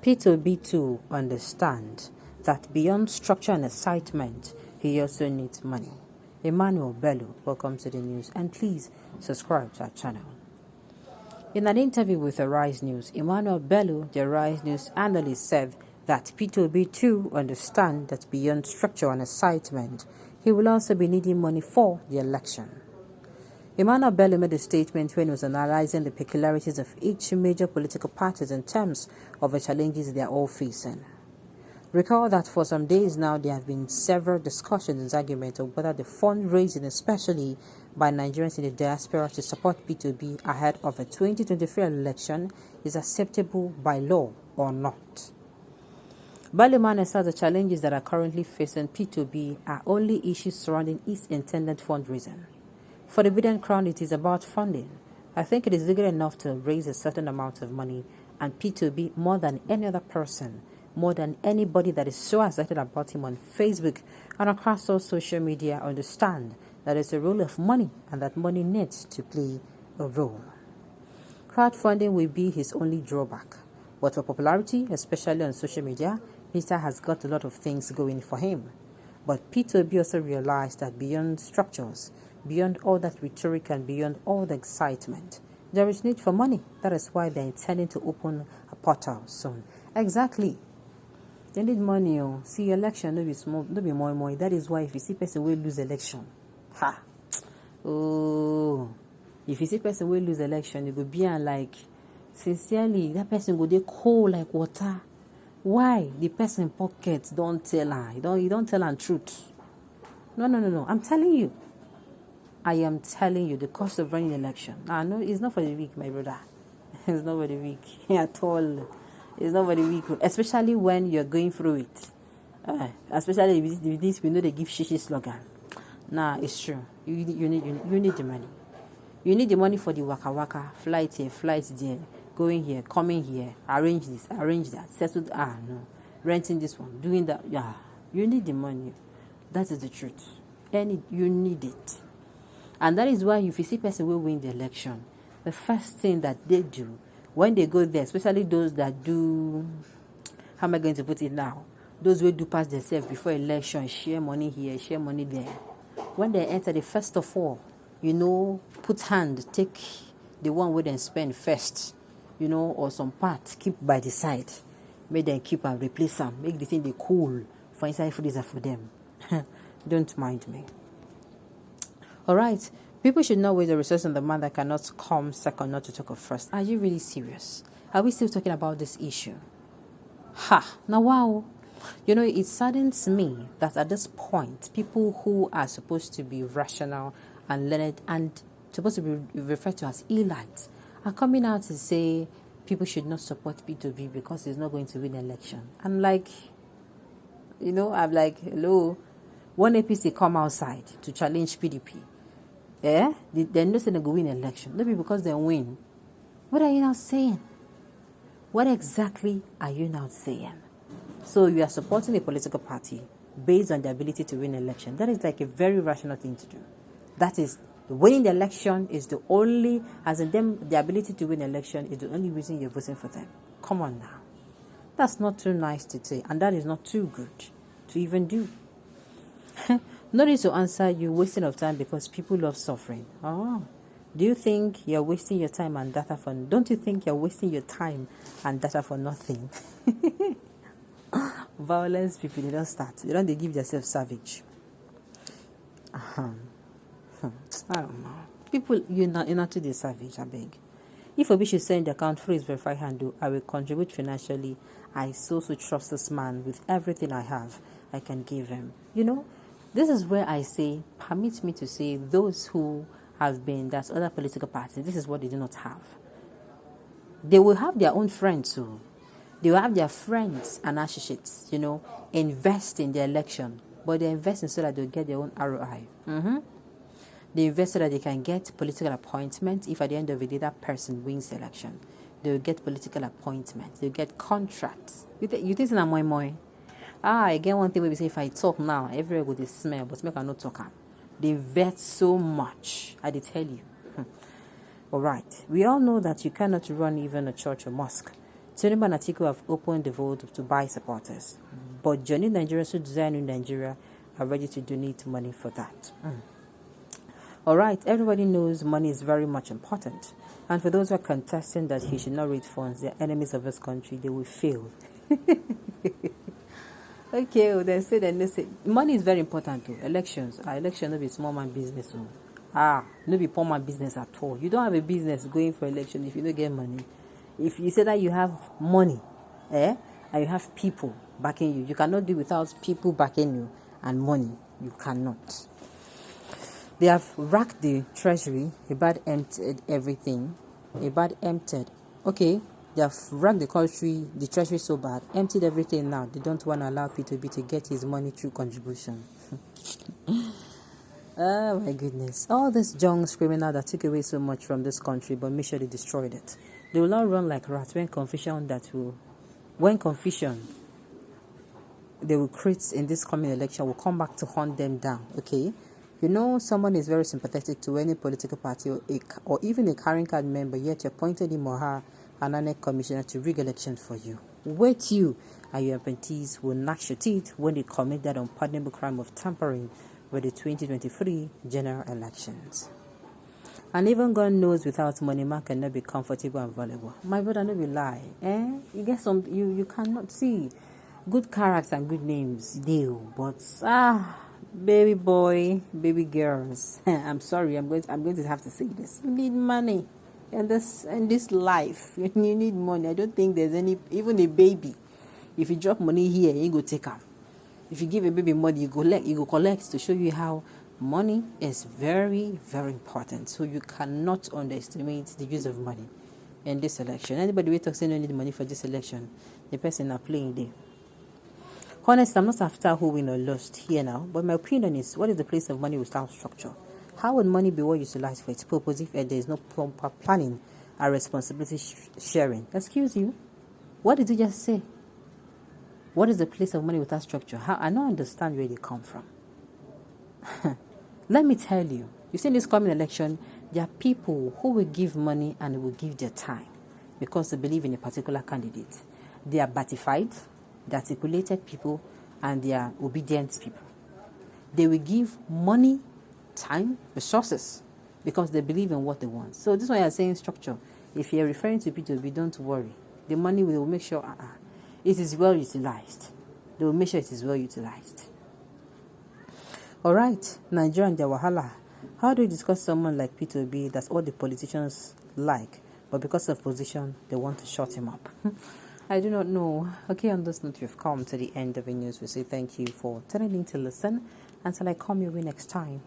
P2B to understand that beyond structure and excitement, he also needs money. Emmanuel Bello, welcome to the news, and please subscribe to our channel. In an interview with the Rise News, Emmanuel Bello, the Rise News analyst, said that P2B to understand that beyond structure and excitement, he will also be needing money for the election. Emmanuel Bello made a statement when he was analyzing the peculiarities of each major political party in terms of the challenges they are all facing. Recall that for some days now, there have been several discussions and arguments of whether the fundraising, especially by Nigerians in the diaspora to support P2B ahead of the 2023 election, is acceptable by law or not. Bello said the challenges that are currently facing P2B are only issues surrounding its intended fundraising. For the Biden Crown, it is about funding. I think it is legal enough to raise a certain amount of money, and P2B, more than any other person, more than anybody that is so excited about him on Facebook and across all social media, understand that it's a role of money and that money needs to play a role. Crowdfunding will be his only drawback. But for popularity, especially on social media, Peter has got a lot of things going for him. But P2B also realized that beyond structures, beyond all that rhetoric and beyond all the excitement, there is need for money. That is why they're intending to open a portal soon. Exactly. They need money. Oh. See, election, no be small, no be more. That is why if you see person will lose election, if you see person will lose election, it will be like, sincerely, that person go dey cold like water. Why? The person pockets don't tell her. You don't tell her truth. No. I'm telling you. I am telling you the cost of running an election. No, it's not for the weak, my brother. It's not for the weak at all. It's not for the weak, especially when you're going through it. Especially with this, we know they give shishi slogan. It's true. You need the money. You need the money for the waka waka, flight here, flight there, going here, coming here, arrange this, arrange that, settle. No, renting this one, doing that. Yeah, you need the money. That is the truth. You need it. And that is why if you see person will win the election, the first thing that they do when they go there, especially those that do, how am I going to put it now? Those who do pass themselves before election, share money here, share money there. When they enter, the first of all, put hand, take the one where they spend first, or some part, keep by the side. Make them keep and replace them. Make the thing they cool for inside freezer for them. Don't mind me. All right, people should know with the resource on the man that cannot come second, not to talk of first. Are you really serious? Are we still talking about this issue? Now wow. It saddens me that at this point, people who are supposed to be rational and learned and supposed to be referred to as elites are coming out to say people should not support P2B because he's not going to win the election. I'm like, I'm like, hello, one APC come outside to challenge PDP. They're not saying they go win election. Maybe because they win. What are you now saying? What exactly are you now saying? So you are supporting a political party based on the ability to win election. That is like a very rational thing to do. That is, winning the election is the only, as in them, the ability to win election is the only reason you're voting for them. Come on now. That's not too nice to say, and that is not too good to even do. No need to answer you wasting of time because people love suffering. Do you think you're wasting your time and data for? Don't you think you're wasting your time and data for nothing? Violence people, they don't start. They give themselves savage. I don't know. People, you're not too savage, I beg. If Obi should send the account through his verified handle, I will contribute financially. I so trust this man with everything I have. I can give him. This is where I say, permit me to say, those who have been, that's other political parties, this is what they do not have. They will have their own friends too. They will have their friends and associates, invest in the election. But they invest in so that they'll get their own ROI. They invest so that they can get political appointments. If at the end of the day, that person wins the election, they will get political appointments. They'll get contracts. You think it's not moi? Again, one thing we say, if I talk now, everywhere will smell, but make I not talk. They invest so much, I tell you. All right. We all know that you cannot run even a church or mosque. Tinubu and Atiku have opened the vote to buy supporters. But genuine Nigerians who desire new Nigeria are ready to donate money for that. All right, everybody knows money is very much important. And for those who are contesting that he should not raise funds, they're enemies of this country, they will fail. Okay, well, then say money is very important too. Elections, election no be small man business. No be poor man business at all. You don't have a business going for election if you don't get money. If you say that you have money, and you have people backing you, you cannot do without people backing you and money. You cannot. They have racked the treasury, about emptied everything, about emptied. Okay, they have racked the treasury so bad, emptied everything now. They don't want to allow P2B to get his money through contribution. Oh my goodness. All this junk screaming out that took away so much from this country, but make sure they destroyed it. They will not run like rats when confusion they will create in this coming election will come back to hunt them down. Okay, you know someone is very sympathetic to any political party or even a carrying card member, yet you appointed him or her an INEC commissioner to rig election for you. Wait, you and your appointees will gnash your teeth when they commit that unpardonable crime of tampering with the 2023 general elections. And even God knows without money, man cannot be comfortable and valuable. My brother, no be lie. You get some, you cannot see good character and good names, deal. But baby boy, baby girls, I'm sorry, I'm going to have to say this. You need money in this life. You need money. I don't think there's even a baby. If you drop money here, you go take out. If you give a baby money, you go collect to show you how money is very, very important. So you cannot underestimate the use of money in this election. Anybody who talks saying you need money for this election, the person are playing there. Honestly, I'm not after who win or lost here now, but my opinion is, what is the place of money without structure? How would money be well utilized for its purpose if there is no proper planning and responsibility sharing? Excuse you, what did you just say? What is the place of money without structure? I don't understand where they come from. Let me tell you, you see in this coming election, there are people who will give money and will give their time because they believe in a particular candidate. They are batified, they are articulated people, and they are obedient people. They will give money, time, resources because they believe in what they want. So this is why I'm saying structure. If you're referring to P2B, don't worry. The money will make sure it is well utilized. They will make sure it is well utilized. All right, Nigeria and their wahala. How do you discuss someone like P2B that's all the politicians like, but because of position, they want to shut him up? I do not know. Okay, on this note, we've come to the end of the news. We say thank you for tuning in to listen. Until I come your way next time.